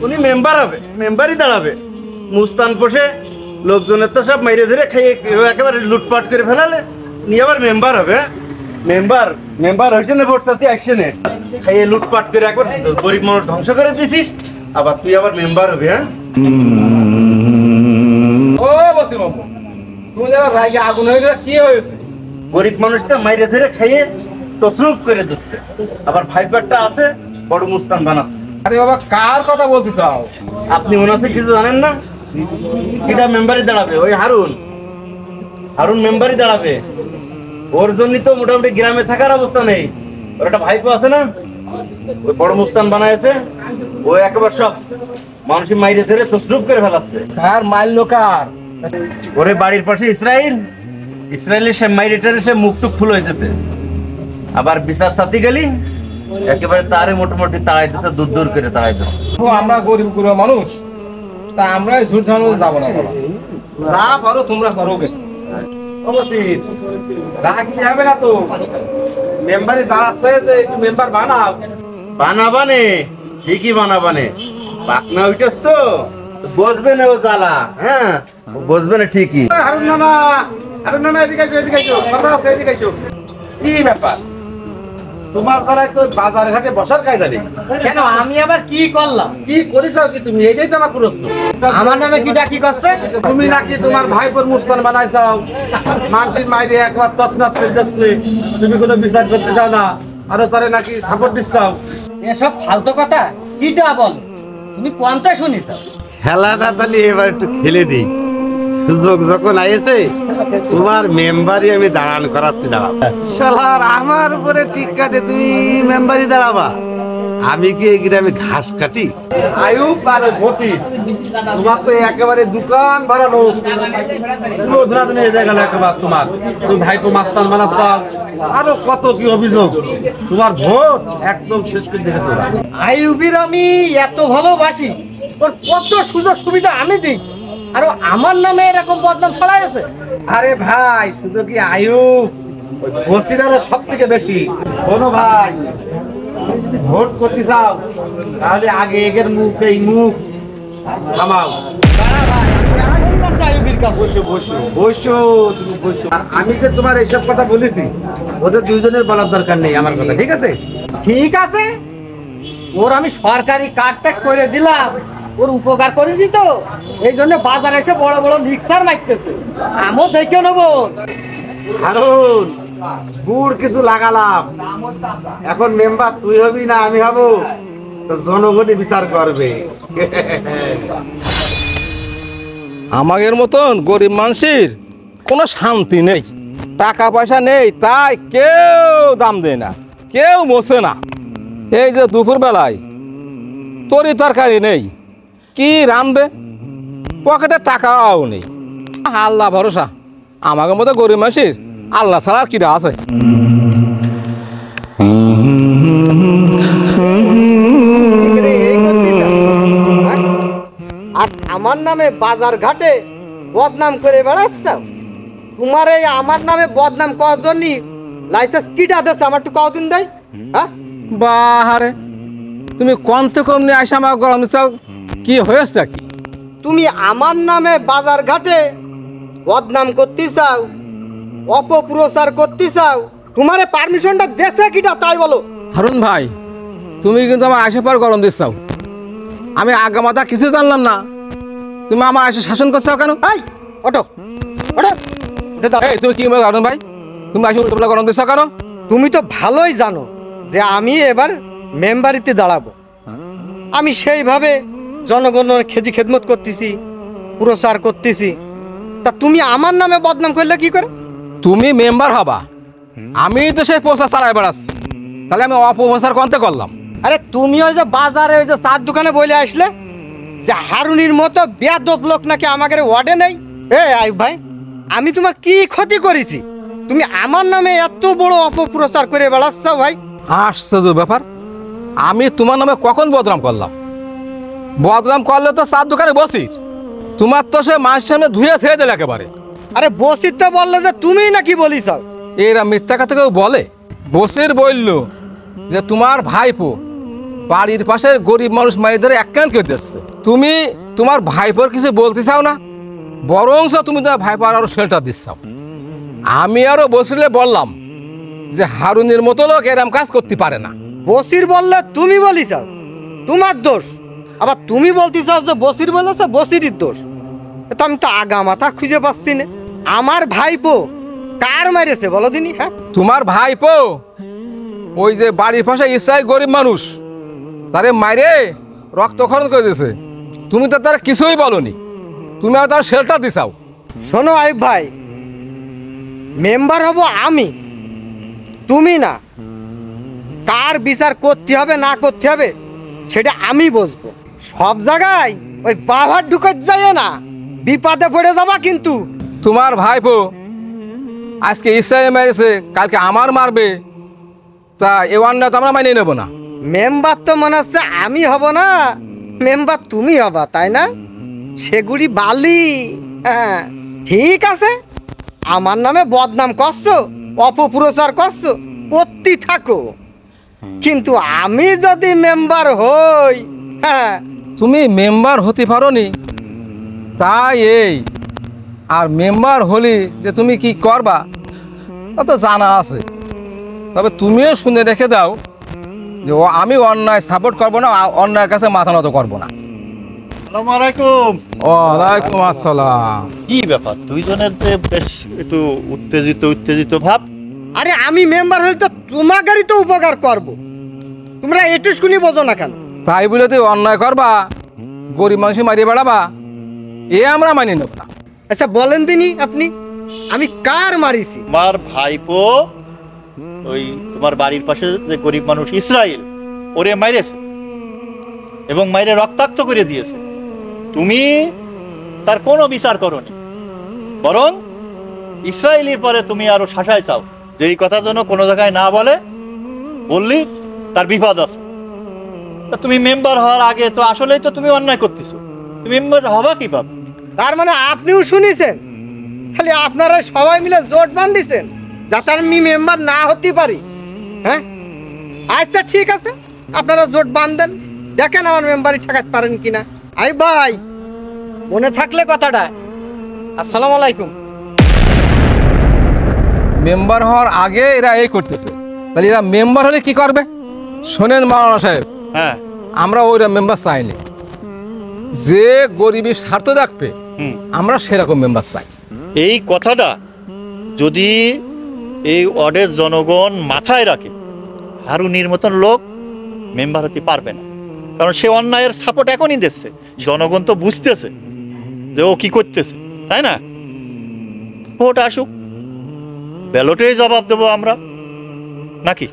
উনি মেম্বার হবে, মেম্বারই দাঁড়াবে। মুস্তান পোষে লোকজনের তো সব মাইরে ধরে খাইয়ে একেবারে লুটপাট করে ফেলালে, নিয়ে আবার মেম্বার হবে। মেম্বার মেম্বার হয়েছে না, ভোট চাতে আসছে না, খাইয়ে লুটপাট করে একবার গরিব মানুষ ধ্বংস করে দিছিস, আবার তুই আবার মেম্বার হবে। হ্যাঁ ও বসি বাবু, তুমি এবার রাগে আগুন হয়ে গেলে কি হয়েছে? গরিব মানুষটা মাইরে ধরে খাইয়ে তসরুপ করে দিচ্ছে, আবার ভাইপারটা আছে বড় মুস্তান বানাচ্ছে। আরে বাবা, কার কথা বলতেছ? আপনি মনে আছে কিছু জানেন না? এটা মেম্বারই দাঁড়াবে, ওই হারুন। হারুন মেম্বারই দাঁড়াবে। ওর জন্যই তো মোটামুটি গ্রামে থাকার অবস্থা নেই। ওর একটা ভাইপো আছে না, ওই বড় মুস্তান বানাইছে, ও একেবারে সব মানুষের মাইরে ধরে তসরুপ করে ফেলাচ্ছে। কার মাইল কার? ওরে বাড়ির পাশে ইসরায়েল, ইসরায়েলের সে মাইরেটারে সে মুখটুক ফুল হইতেছে। আবার বিচার সাথী গেলি একেবারে তারে মোটামুটি তাড়াইতেছে, দূর দূর করে তাড়াইতেছে। আমরা গরিব গুলো মানুষ, তা আমরা ঝুট ঝামেলা যাবো না বাবা। যা পারো তোমরা করো। অবশ্যই রাগ কি হবে না তো? মেম্বারে দাঁড়াচ্ছে যে একটু মেম্বার বানাও। বানাবানে, ঠিকই বানাবানে। পাকনা উঠেছ তো, বসবে না ও জ্বালা। হ্যাঁ বসবে না ঠিকই। হারুন নানা, হারুন নানা, এদিকে আসো, এদিকে আসো, কথা আছে, এদিকে আসো। কি ব্যাপার? তোমার ছাড়াই তো বাজার ঘাটে বসার কায়দা নেই। কেন, আমি আবার কি করলাম? কি করেছ কি তুমি? এটাই তো আমার প্রশ্ন। আমার নামে কি ডাকি করছে? তুমি নাকি তোমার ভাইপোর মুস্তান বানাইছাও, মানসির মাইরে একবার তছনছ করে দিচ্ছে, তুমি কোনো বিচার করতে চাও না, আরো তারে নাকি সাপোর্ট দিচ্ছাও। এসব ফালতু কথা কিটা বল? তুমি কোনটা শুনিস? খেলাটা তাহলে এবার একটু খেলে দিই। সুযোগ যখন আইছে, তোমার মেম্বারই আমি দাঁড়ান করাচ্ছি। দাঁড়াও শালার, আমার উপরে টিক্কাতে তুমি মেম্বারই দাঁড়াবা? আমি কি এই গ্রামে ঘাস কাটি? আয়ুব আর বসি, তোমার তো একেবারে দোকান ভরা লোক, ধরাধরি হয়ে গেল একেবারে। তোমার তুমি ভাইপো মাস্তান বানাস্তাও, আরো কত কি অভিযোগ। তোমার ভোট একদম শেষ করে দিয়েছে। আইয়ুবির আমি এত ভালোবাসি, ওর কত সুযোগ সুবিধা আমি দিই, আর ও আমার নামে এরকম বদনাম ছড়াইছে। আরে ভাই, শুধু কি আয়ুব, বসিরারও সব থেকে বেশি। শোনো ভাই, তুমি যদি ভোট করতে চাও তাহলে আগে এগের মুখ, এই মুখ থামাও। আইয়ুবির কাছে বসো বসো বসো, তুমি বসো। আর আমি যে তোমার এইসব কথা বলেছি, ওদের দুইজনের বলার দরকার নেই আমার কথা, ঠিক আছে? ঠিক আছে, ওর আমি সরকারি কার্ড প্যাক করে দিলাম, ওর উপকার করেছি তো, এই জন্য বাজারে এসে বড় বড় মিক্সার মাইতেছে। আমিও দেখে নেবো। হারুন, গুড় কিছু লাগালাম, এখন মেম্বার তুই হবি না আমি হব, তো জনগণই বিচার করবে। আমাদের মতন গরিব মানুষের কোনো শান্তি নেই, টাকা পয়সা নেই, তাই কেউ দাম দেয় না, কেউ মোছে না। এই যে দুপুর বেলায় তরি তরকারি নেই, কি রাঁধবে? পকেটে টাকাও নেই। আল্লাহ ভরসা, আমাদের মতো গরিব মানুষের আল্লাহ ছাড়া আর কিটা আছে? আর আমার নামে বাজার ঘাটে বদনাম করে বেড়াচ্ছ। তোমার এই আমার নামে বদনাম করার জন্য লাইসেন্স কিটা দিচ্ছে? আমার একটু কদিন দেয়। হ্যাঁ বাহারে, তুমি কমতে কম নিয়ে আসে আমার গরম চাও, কি হয়েছেটা কি? তুমি আমার নামে বাজার ঘাটে বদনাম করতে চাও, অপপ্রচার করতে চাও, তোমার পারমিশনটা দেশে কিটা তাই বলো। হারুন ভাই, তুমি কিন্তু আমার আশেপার গরম দিচ্ছাও। আমি আগামাতা কিছু জানলাম না, তুমি আমার এসে শাসন করছো কেন? এই ওটো ওটো, এই তুমি কি মনে করো ভাই? তুমি আসে উল্টো গরম দিচ্ছ কেন? তুমি তো ভালোই জানো যে আমি এবার মেম্বারিতে দাঁড়াবো। আমি সেইভাবে জনগণের খেদমত করতেছি, প্রচার করতেছি, তা তুমি আমার নামে বদনাম করলে কি করে? তুমি মেম্বার হবা, আমি তো সেই প্রচার চালাই বেড়াচ্ছি, তাহলে আমি অপপ্রচার করতে করলাম? আরে তুমি ওই যে বাজারে ওই যে চার দোকানে বলে আসলে যে হারুনির মতো বেয়াদব লোক নাকি আমাদের ওয়ার্ডে নেই। আইয়ুব ভাই, আমি তোমার কি ক্ষতি করেছি? তুমি আমার নামে এত বড় অপপ্রচার করে বেড়াচ্ছ ভাই। আশ্চর্য ব্যাপার, আমি তোমার নামে কখন বদনাম করলাম? বদনাম করলে তো চার দোকানে বসি, তোমার তো সে মাসের সামনে ধুয়ে ছেড়ে দিল একেবারে। আরে বসির তো বললো যে তুমি নাকি বলিস। এরা মিথ্যা কথা কেউ বলে? বসির বলল যে তোমার ভাইপো বাড়ির পাশে গরিব মানুষ মারি ধরে একখান করে দিচ্ছে। তুমি তোমার ভাইপোর কিছু বলতে চাও না, বরঞ্চ তুমি তোমার ভাইপোর আরো শেল্টার দিচ্ছাও। আমি আরো বসলে বললাম যে হারুনের মতো লোক এরম কাজ করতে পারে না। বসির বললে তুমি বলি চাও তোমার দোষ, আবার তুমি বলতে চাও যে বসির বলেছে বসিরই দোষ। তো আমি তো আগা মাথা খুঁজে পাচ্ছি না। আমার ভাইপো কার মারেছে বলো দিনি? হ্যাঁ, তোমার ভাইপো ওই যে বাড়ির পাশে ইচ্ছাই গরিব মানুষ তারে মাইরে রক্তক্ষরণ করে দিয়েছে। তুমি তো তার কিছুই বলনি, তুমি আর তার শেল্টার দিছাও। শোনো আইব ভাই, মেম্বার হব আমি, তুমি না। কার বিচার করতে হবে না করতে হবে সেটা আমি বুঝবো। সব জায়গায় ওই বাবার ঢুকে যায় না, বিপদে পড়ে যাবা কিন্তু। তোমার ভাইপো আজকে ইচ্ছাই মেরেছে, কালকে আমার মারবে, তা এ ওয়ানটা তো আমরা মানিয়ে নেবো না। মেম্বার তো মনে হচ্ছে আমি হব না, মেম্বার তুমি হবা, তাই না? সেগুলি বালি। হ্যাঁ ঠিক আছে, আমার নামে বদনাম করছো, অপপ্রচার করছো, করতে থাকো। কিন্তু আমি যদি মেম্বার হই, হ্যাঁ, তুমি মেম্বার হতে পারো নি, তাই এই আর মেম্বার হলি যে তুমি কি করবা তা তো জানা আছে। তবে তুমিও শুনে রেখে দাও যে আমি অন্যায় সাপোর্ট করবো না, অন্যায়ের কাছে মাথা নত করবো না। আসসালামু আলাইকুম। ওয়ালাইকুম আসসালাম। কি ব্যাপার দুইজনের যে বেশ একটু উত্তেজিত ভাব? আরে আমি মেম্বার হই তো তোমাদেরই তো উপকার করব, তোমরা এটুকুনি বোঝো না কেন? তাই বলে তুই অন্যায় করবা, গরিব মানুষ মারিয়ে বেড়াবা, এ আমরা মানি নেব না। আচ্ছা বলেন দিনি আপনি, আমি কার মারিছি? তোমার ভাইপো ওই তোমার বাড়ির পাশে যে গরিব মানুষ ইসরায়েল ওরে মাইরেছে এবং মাইরে রক্তাক্ত করে দিয়েছে। তুমি তার কোনো বিচার করনি, বরং ইসরায়েলের পরে তুমি আরো শাসায় চাও যে এই কথা যেন কোনো জায়গায় না বলে, বললি তার বিপদ আছে। তা তুমি মেম্বার হওয়ার আগে তো আসলেই তো তুমি অন্যায় করতেছো, তুমি মেম্বার হবা কিভাবে? তার মানে আপনিও শুনেছেন, খালি আপনারা সবাই মিলে জোট বাঁধিয়েছেন যাতে আমি মেম্বার না হতে পারি। হ্যাঁ আচ্ছা ঠিক আছে, আপনারা জোট বাঁধেন, দেখেন আমার মেম্বারই ঠেকাতে পারেন কিনা। আই ভাই মনে থাকলে কথাটা। আসসালামু আলাইকুম। মেম্বার হওয়ার আগে এরা এই করতেছে, তাহলে এরা মেম্বার হলে কি করবে? শোনেন মাওলানা সাহেব, হ্যাঁ, আমরা ওইরা মেম্বার চাইনি, যে গরিবের স্বার্থ রাখবে আমরা সেরকম মেম্বার চাই। এই কথাটা যদি এই ওয়ার্ডের জনগণ মাথায় রাখে, হারুনির মতন লোক মেম্বার হতে পারবে না। কারণ সে অন্যায়ের সাপোর্ট এখনই দিচ্ছে, জনগণ তো বুঝতেছে যে ও কি করতেছে, তাই না? ভোট আসুক, ব্যালটেই জবাব দেবো আমরা, নাকি?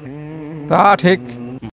তা ঠিক।